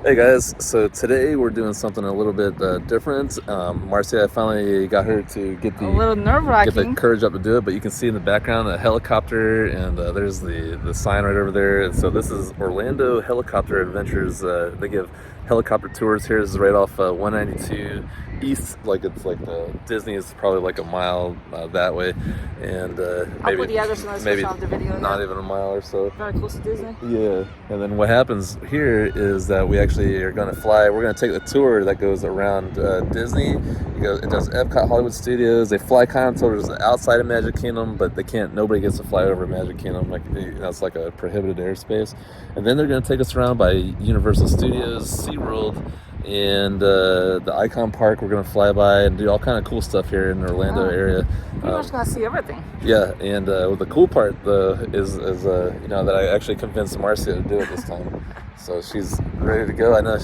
Hey guys, so today we're doing something a little bit different. Marcia, I finally got her to get A little the nerve-wracking. courage up to do it, but you can see in the background a helicopter, and there's the sign right over there. And so this is Orlando Helicopter Adventures. They give helicopter tours here. This is right off 192 East, like it's like Disney is probably like a mile that way, and I'll put the address in the maybe description of the video. not Yeah. even a mile or so. Very close to Disney. Yeah, and then what happens here is that we actually are going to fly. We're going to take the tour that goes around Disney. It does Epcot, Hollywood Studios. They fly kind of towards the outside of Magic Kingdom, but they can't. Nobody gets to fly over Magic Kingdom. Like it's like a prohibited airspace. And then they're going to take us around by Universal Studios, SeaWorld, and the Icon Park. We're going to fly by and do all kind of cool stuff here in the Orlando area. Pretty much gonna see everything. Yeah, and the cool part though is that I actually convinced Marcia to do it this time, so she's ready to go. I know.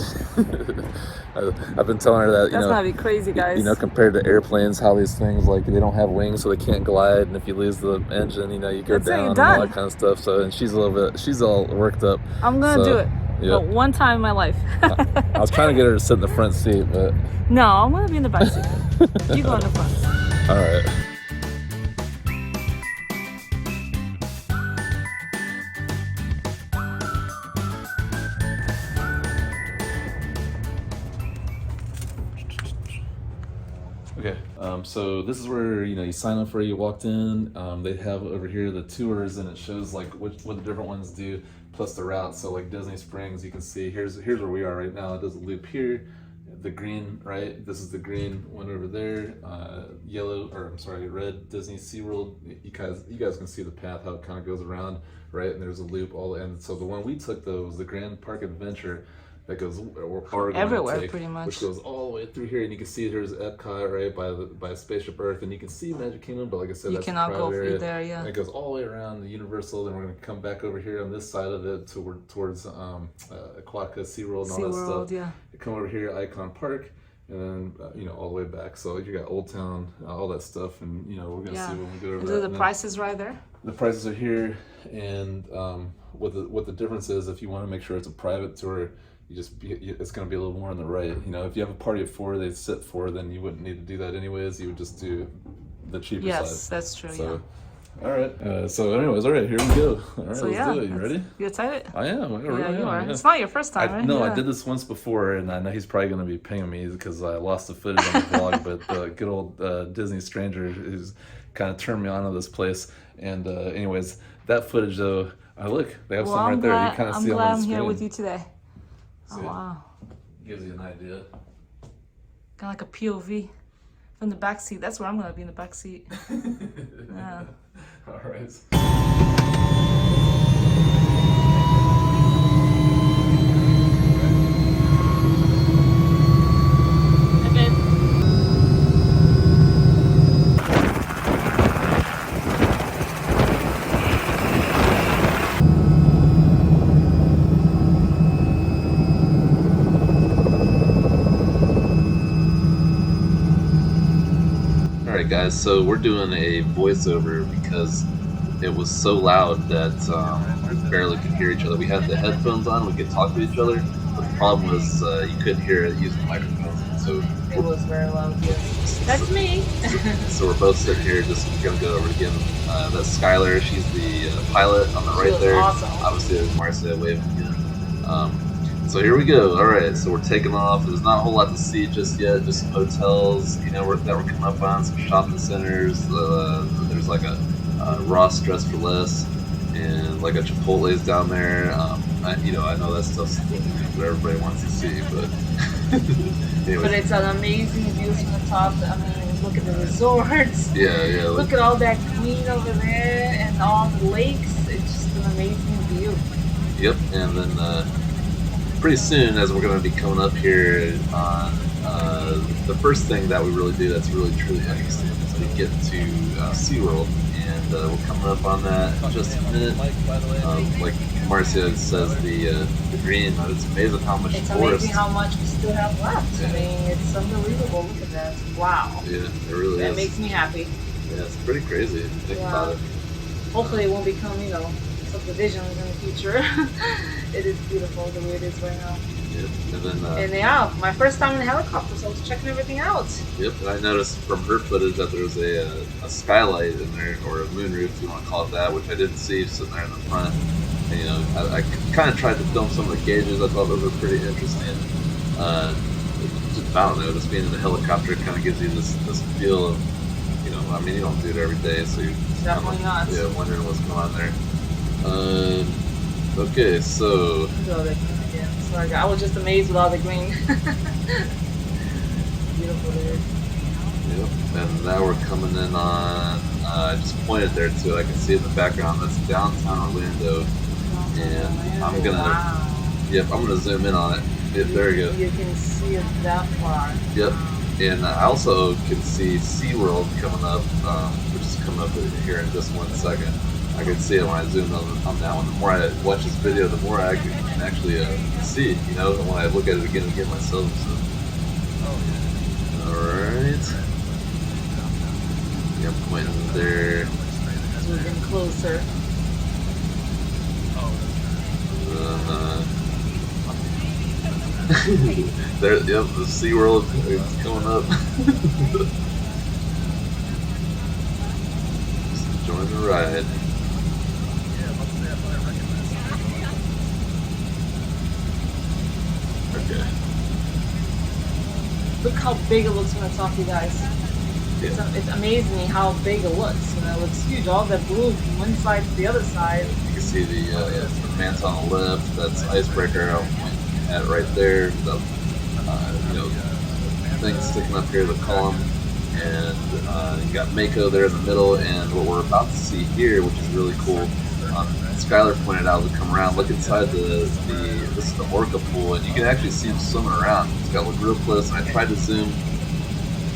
I've been telling her that That's gonna be crazy, guys. Compared to airplanes, how these things like they don't have wings, so they can't glide, and if you lose the engine, you go down and all that kind of stuff. So, and she's all worked up. I'm gonna do it. Yeah. But one time in my life. I was trying to get her to sit in the front seat, but no, I'm gonna be in the back seat. You go in the front. All right. Okay, so this is where you sign up for it. You walked in. They have over here the tours, and it shows like what the different ones do, plus the route. So like Disney Springs, you can see here's where we are right now. It does a loop here, the green, right? This is the green one over there. Red Disney SeaWorld. You guys can see the path how it kind of goes around, right? And there's a loop all, and so the one we took though was the Grand Park Adventure. That goes everywhere, pretty much. Which goes all the way through here, and you can see there's Epcot right by Spaceship Earth, and you can see Magic Kingdom. But like I said, you that's cannot the go private through area. there. Yeah. And it goes all the way around the Universal. Then we're going to come back over here on this side of it towards Aquatica, SeaWorld, and all that stuff. Yeah. You come over here, Icon Park, and then all the way back. So you got Old Town, all that stuff, and we're gonna see when we go over that. The prices right there. The prices are here, and what the difference is, if you want to make sure it's a private tour, it's going to be a little more on the right. If you have a party of 4, they sit 4, then you wouldn't need to do that anyways. You would just do the cheaper side. Yes, that's true. So, all right. So anyways, all right, here we go. All right, so, let's do it. You ready? You excited? I am. I really am. You are. Yeah. It's not your first time, right? No, I did this once before, and I know he's probably going to be pinging me because I lost the footage on the vlog, but the good old Disney stranger who's kind of turned me on to this place. And anyways, that footage though, look, they have some right there. You kind of see them on the screen. I'm glad I'm here with you today. See, oh, wow. Gives you an idea. Kind of like a POV from the back seat. That's where I'm gonna be, in the back seat. Yeah. All right. Alright guys, so we're doing a voiceover because it was so loud that we barely could hear each other. We had the headphones on, we could talk to each other, but the problem was you couldn't hear it using the microphones. So it was very loud, yes. That's me. so we're both sitting here just going to go over it again. That's Skylar, she's the pilot on the right there. Awesome. Obviously there's Marcia waving again. So here we go. All right, so we're taking off. There's not a whole lot to see just yet. Just some hotels, that we're coming up on. Some shopping centers. There's like a Ross Dress for Less, and like a Chipotle's down there. I know that stuff's what everybody wants to see, but anyway. But it's an amazing view from the top. I mean, look at the resorts. Yeah. Look at all that green over there and all the lakes. It's just an amazing view. Yep, and then. Pretty soon, as we're going to be coming up here on the first thing that we really do that's really truly interesting is we get to SeaWorld, and we're coming up on that in just a minute. Like Marcia says, the green, it's amazing how much It's forest. amazing how much we still have left. Yeah. I mean, it's unbelievable. Look at that. Wow. Yeah, it really is. That makes me happy. Yeah, it's pretty crazy if you think about it. Hopefully it won't become, subdivisions in the future. It is beautiful the way it is right now. Yep. And then And yeah, my first time in a helicopter, so I was checking everything out. yep, and I noticed from her footage that there was a skylight in there, or a moonroof, if you want to call it that, which I didn't see sitting there in the front. And, you know, I kind of tried to film some of the gauges. I thought those were pretty interesting. Just, I don't know, just being in the helicopter kind of gives you this feel of, you know, I mean, you don't do it every day, so you're Definitely kinda, not. yeah, wondering what's going on there. Okay, so Yeah, sorry, I was just amazed with all the green. Beautiful there. yep, and now we're coming in on. I just pointed there too. I can see in the background that's downtown Orlando, and I'm gonna. Wow. Yep, I'm gonna zoom in on it. Yep, there we go. You can see it that far. Yep, and I also can see SeaWorld coming up, which is coming up here in just 1 second. I can see it when I zoom on that one. The more I watch this video, the more I can actually see it, you know, when I look at it again and again myself. So. Alright. Yep, pointing there. As we're getting closer. There, yep, the SeaWorld is coming up. Just join the ride. Okay. Look how big it looks when it's off, you guys. Yeah. It's amazing how big it looks. You know, it looks huge. All that blue from one side to the other side. You can see the pants on the left. That's Icebreaker. I'm pointing at right there. The you know, thing sticking up here, the column, and you got Mako there in the middle. And what we're about to see here, which is really cool. Skylar pointed out, we come around, look inside this is the Orca pool, and you can actually see him swimming around. It's got to look real close, and I tried to zoom.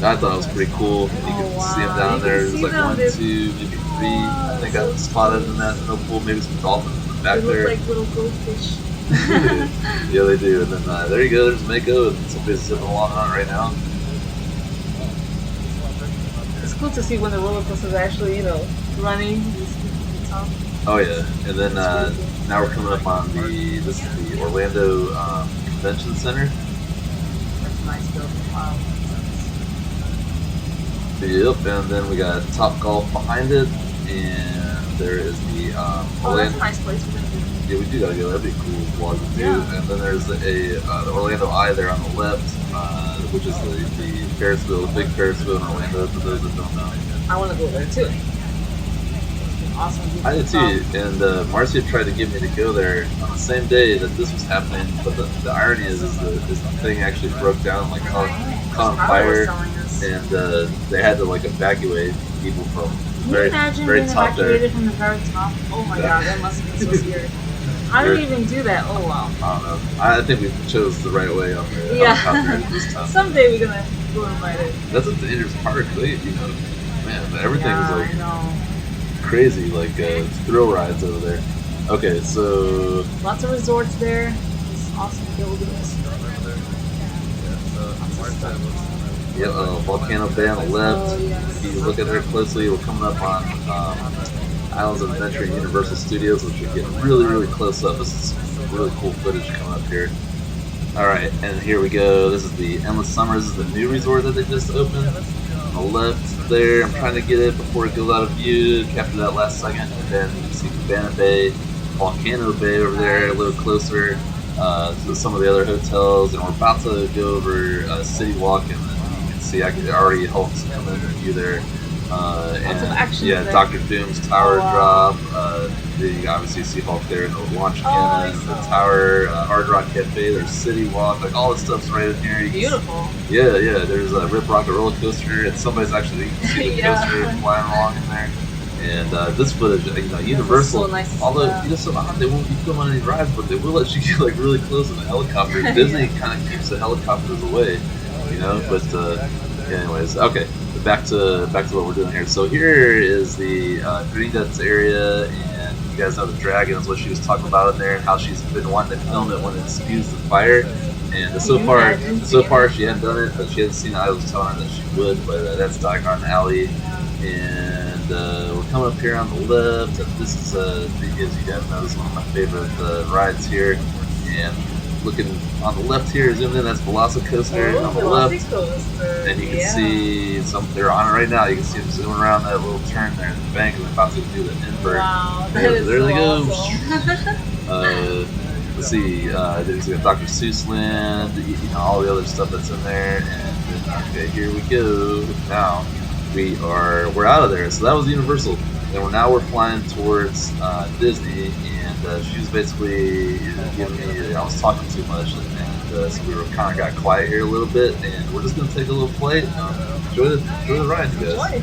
I thought it was pretty cool. And you can see him down there. There's like 1, 2, maybe 3. I think I spotted in that pool. Maybe some dolphins in the back there. They look like little goldfish. Yeah, they do. And then there you go. There's Mako, and somebody's zipping along on it right now. It's cool to see when the roller coaster is actually, you know, running. Oh yeah, and then now we're coming up on this is the Orlando Convention Center. That's a nice building. Wow. Yep, and then we got Top Golf behind it, and there is the Oh, that's a nice place for them to do. Yeah, we do gotta go. That'd be a cool vlog to do. Yeah. And then there's the Orlando Eye there on the left, which is the Ferris wheel, the big Ferris wheel in Orlando. For those that don't know, I want to go there too. Awesome. I did too. And Marcia tried to get me to go there on the same day that this was happening. But the irony is the thing actually broke down, like caught on fire, and they had to like evacuate people from very top there. Evacuated from the very top? Oh my god, that must have been so scary. How did you even do that? Oh wow. I don't know. I think we chose the right way on the helicopter this time. Someday we're gonna go and ride it. That's a dangerous part, you know. Man, everything is like I know. crazy, like thrill rides over there. Okay, so lots of resorts there. These awesome buildings. Yeah, Volcano Bay on the left. Oh, yes. If you look at her closely, we're coming up on Islands of Adventure and Universal Studios, which are getting really, really close up. This is some really cool footage coming up here. All right, and here we go. This is the Endless Summer. This is the new resort that they just opened. On the left there, I'm trying to get it before it goes out of view. Capture that last second, and then you can see Cabana Bay, Volcano Bay over there, a little closer. To some of the other hotels, and we're about to go over City Walk, and then you can see I can already Hulk's coming into view there. And Dr. Doom's tower drop. You obviously see Hulk there in the launch cannon, the tower, Hard Rock Cafe. There's City Walk, like all this stuff's right in here. Beautiful. Yeah. There's a Rip Rocket roller coaster, and somebody's actually, you can see the coaster flying along in there. And this footage, Universal, so nice although they won't be filming any rides, but they will let you get like really close in the helicopter. Disney kind of keeps the helicopters away, But anyways, okay, back to what we're doing here. So here is the Green Ducks area, and you guys know the dragon is what she was talking about in there, and how she's been wanting to film it when it spews the fire. And so far she hadn't done it, but she hadn't seen it. I was telling her that she would, but that's Diagon Alley. And we're coming up here on the left, and this is, as you guys know, this is one of my favorite rides here. And looking on the left here, zoom in, that's Velocicoaster on the left. And you can see some, they're on it right now. You can see them zooming around that little turn there in the bank, and they're about to do the invert. Wow, there they go. Awesome. Let's see, there's a Dr. Seuss land, you know, all the other stuff that's in there. And then, okay, here we go. Now we're out of there. So that was Universal. And we're flying towards Disney. And she was basically giving me, I was talking too much. And so we were kind of got quiet here a little bit. And we're just going to take a little flight. Enjoy the ride, you guys. Enjoy.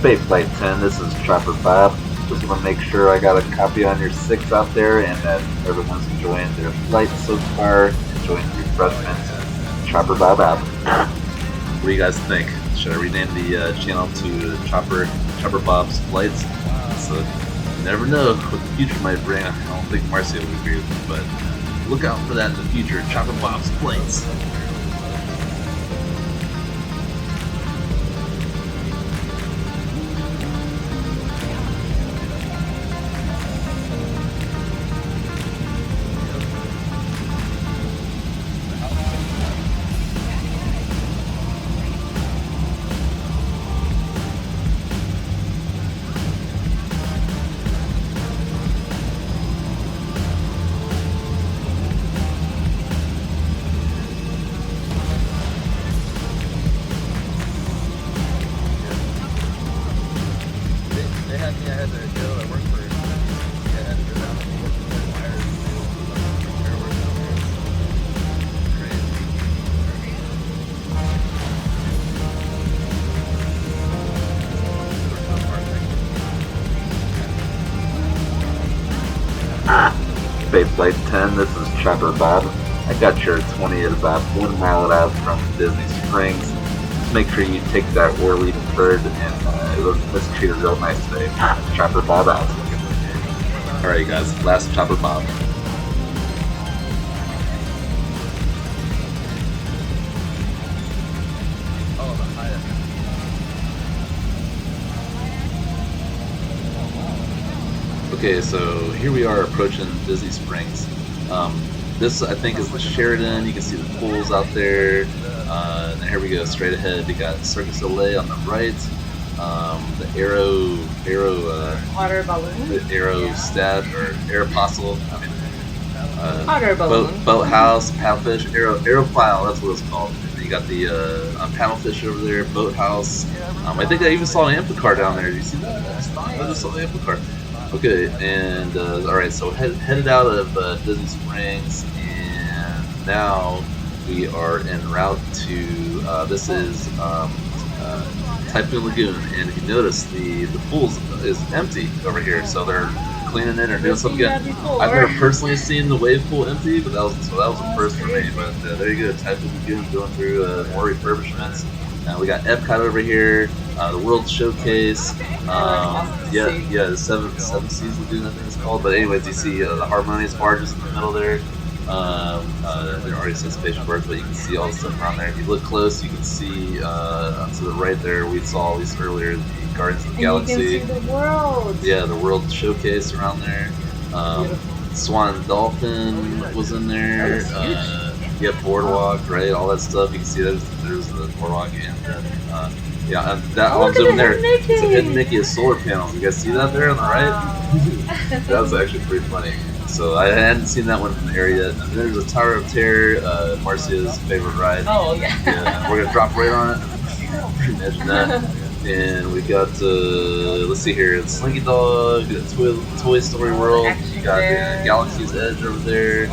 Space Flight 10, this is Chopper Bob. Just want to make sure I got a copy on your 6 out there and that everyone's enjoying their flight so far, enjoying the refreshments. Chopper Bob out. What do you guys think? Should I rename the channel to Chopper Bob's Flights? So you never know what the future might bring. I don't think Marcia would agree with me, but look out for that in the future. Chopper Bob's Flights. Space Flight 10, this is Chopper Bob. I got your 20 at about 1 mile out from Disney Springs. Make sure you take that whirly bird and let's treat it real nice today. Chopper Bob out. Alright, you guys, last Chopper Bob. Okay, so here we are approaching Disney Springs. This, I think, is the Sheridan. You can see the pools out there. And then here we go, straight ahead. We got Circus Soleil on the right. The Water balloon. The Aerostat or Aeropostale. I mean, Water balloon. Boathouse, paddlefish, Aeropile. That's what it's called. You got the paddlefish over there, boathouse. I think I even saw an amphicar down there. Did you see that? I just saw the amphicar. Okay, and alright, so headed out of Disney Springs, and now we are en route to, this is Typhoon Lagoon, and if you notice, the pool is empty over here, so they're cleaning it or doing something good. I've never personally seen the wave pool empty, but that was a first for me, but there you go, Typhoon Lagoon going through more refurbishments. We got Epcot over here, the World Showcase, the Seven Seas Lagoon, I think it's called. But anyways, you see the Harmonious barges in the middle there. There already says Spatial Birds, but you can see all the stuff around there. If you look close, you can see to the right there, we saw at least earlier the Guardians of the Galaxy. And you can see the world. Yeah, the World Showcase around there. Swan and Dolphin was in there. Yeah, boardwalk, right? All that stuff. You can see there's the boardwalk, and that one's over there. It's a hidden Mickey of solar panels. You guys see that there on the right? That was actually pretty funny. So I hadn't seen that one from the area yet. And there's a Tower of Terror, Marcia's favorite ride. Oh yeah. Yeah, we're gonna drop right on it. Imagine that. And we got let's see here, Slinky Dog, Toy Story World. You got Galaxy's Edge over there.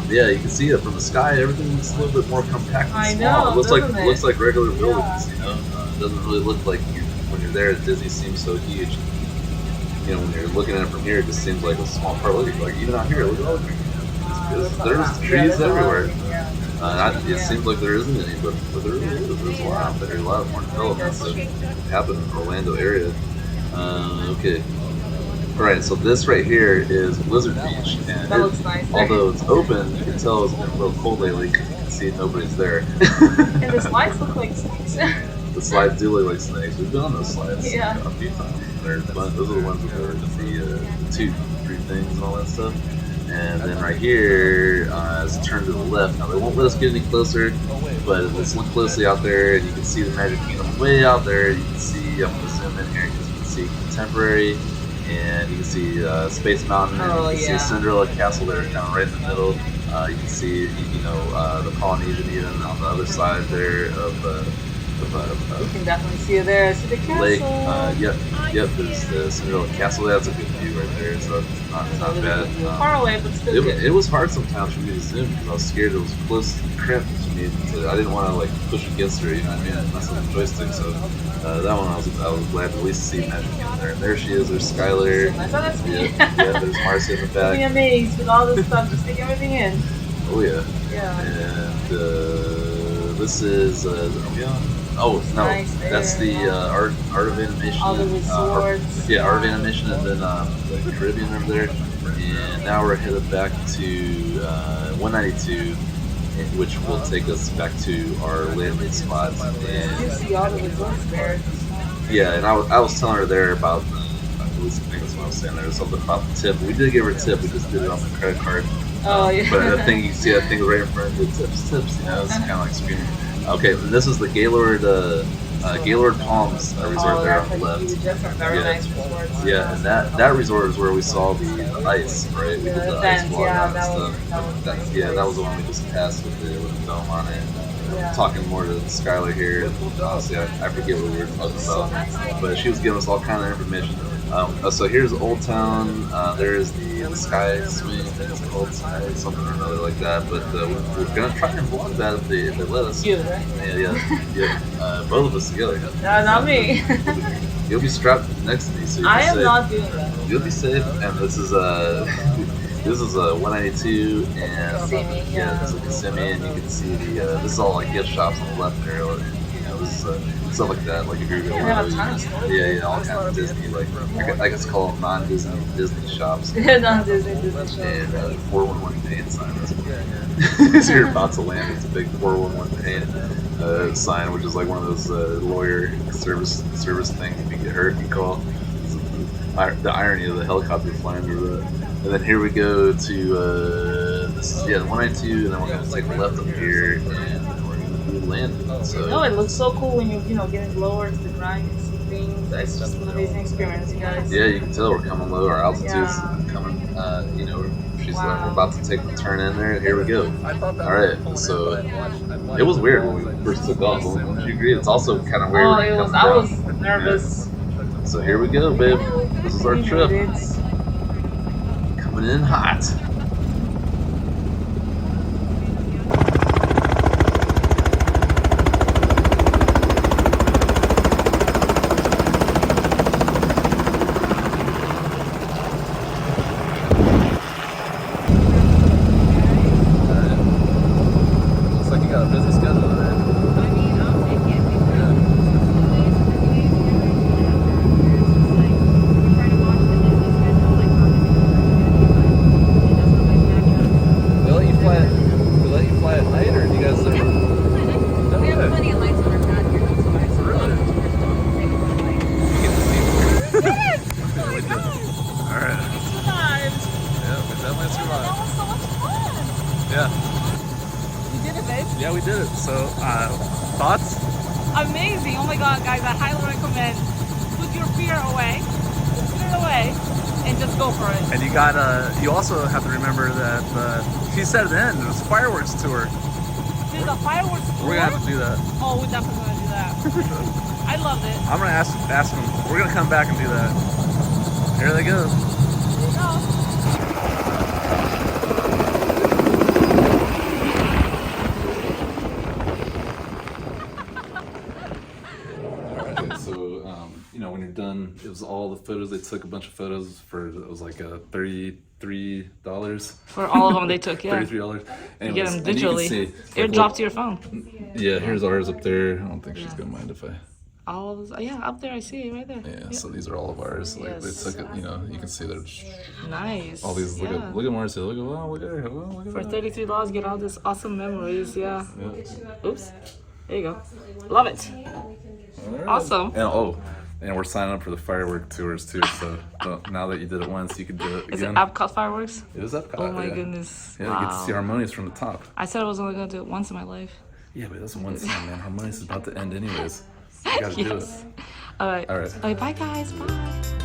Yeah, you can see it from the sky. Everything looks a little bit more compact and small. It looks like regular buildings. You know, it doesn't really look like when you're there. Disney seems so huge. You know, when you're looking at it from here, it just seems like a small part. Look, like even out here, look at all the There's trees everywhere. It seems like there isn't any, but there really is. There's a lot out there, a lot more development that happen in the Orlando area. Okay. All right, so this right here is Blizzard Beach, and That looks nice. although it's open, you can tell it's been real cold lately because you can see nobody's there. And the slides look like snakes. The slides do look like snakes. We've been on those slides Yeah. a few times. Those are the ones with the 2, 3 things and all that stuff. And then right here is turn to the left. Now they won't let us get any closer, but let's look closely out there, and you can see the Magic Kingdom way out there. You can see, I'm going to zoom in here because you can see Contemporary, and you can see Space Mountain, and you can see Cinderella Castle there, kind of right in the middle. You can see, the Polynesian even on the other side there of You can definitely see it there. See the castle. Lake. Yep. There's the Cinderella Castle. That's a good view right there. So it's not bad. Far away, but still good. It was hard sometimes for me to zoom because I was scared it was close to cramped to me. I didn't want to like push against her, you know what I mean? And mess with the joystick. So that one I was glad to at least see Magic Kingdom there. And there she is. There's Skylar. That's me. Yeah. There's Marcia in the back. Being amazed with all this stuff, just take everything in. Oh yeah. Yeah. And this is are we on? Oh no, nice that's the art of animation. All the resorts. Art of animation, and then the Caribbean over there. And now we're headed back to 192, which will take us back to our landing spots. You And see all the resorts there. yeah, and I was telling her there about. At least I think that's what I was saying there. Something about the tip. We did give her a tip. We just did it on the credit card. Oh yeah. But the thing you see, that thing right in front of the tips. You know, it's kind of like screaming. Okay, and this is the Gaylord Palms resort there on the left. Very nice resorts. Yeah, and that resort is where we saw the ice, right? We did the ice walk and stuff. That was the one we just passed with the dome on it. Yeah. Talking more to Skylar here. Honestly, I forget what we were talking about, but she was giving us all kind of information. So here's Old Town. There's the Sky Swing. I think it's called Sky something or another like that. But we're gonna try and book that if they let us. You, right? Yeah. Both of us together. No, not me. You'll be strapped next to me, so you'll be I am safe. not doing that. You'll be safe. And this is 192 and Kissimmee, yeah, this is Kissimmee, and you can see this is all like gift shops on the left there. This is stuff like that. Like if you're going, have a ton of stores. yeah, all kinds of Disney. Like I guess call them non-Disney Disney shops. Non-Disney shops. And 411 paint sign. That's so you're about to land. It's a big 411 paint sign, which is like one of those lawyer service things. If you get hurt, you call. The irony of the helicopter flying through that. And then here we go to this is 192, and then we're gonna take a left up here, and we're gonna do landing. So No, it looks so cool when you're getting lower to the ground. You can see things. It's just an amazing experience, you guys. yeah, you can tell we're coming low. Our altitude's coming. We're about to take the turn in there. Here we go. All right. So it was weird when we first took off. Wouldn't you agree? It's also kind of weird. Oh, when you it was. come I down. was nervous. Yeah. So here we go, babe. This is our trip. Coming in hot. Looks like you got a busy schedule today. They let you fly at night, or do you guys? We have plenty of lights on our pad here. That's why. So Really? All right. Survived. Yeah, we definitely That survived. was so much fun. Yeah. You did it, babe. Yeah, we did it. So, thoughts? Amazing. Oh my god, guys, I highly recommend. Put your fear away. Put it away. And just go for it. And you got you also have to remember that she said at the end it was a fireworks tour. There's a fireworks tour. We're gonna have to do that. Oh, we're definitely gonna do that. I loved it. I'm gonna ask them. We're gonna come back and do that. Here they go. There you go. So when you're done, it was all the photos. They took a bunch of photos for it was like a 30 $33 For all of them they took, yeah. $33. You get them Anyways, and you can digitally. see, like, Airdrop to your phone. yeah, here's ours up there. I don't think she's gonna mind if I. All of those, yeah, up there I see it right there. Yeah, Yep. so these are all of ours. Like Yes. they took it, you know. You can see they're Nice. all these. Look yeah. at Marcia. Look at look at her. Look at For her. $33, get all this awesome memories. Yeah. Yeah. Oops. There you go. Love it. All right. Awesome. And we're signing up for the firework tours too. So now that you did it once, you can do it Is it again. Epcot fireworks? It is Epcot. Oh my yeah. goodness. Yeah, Wow. you get to see Harmonious from the top. I said I was only gonna do it once in my life. Yeah, but that's one time, man. Harmonious is about to end anyways. You gotta do it. Yes. All right. All right. Bye guys. Bye.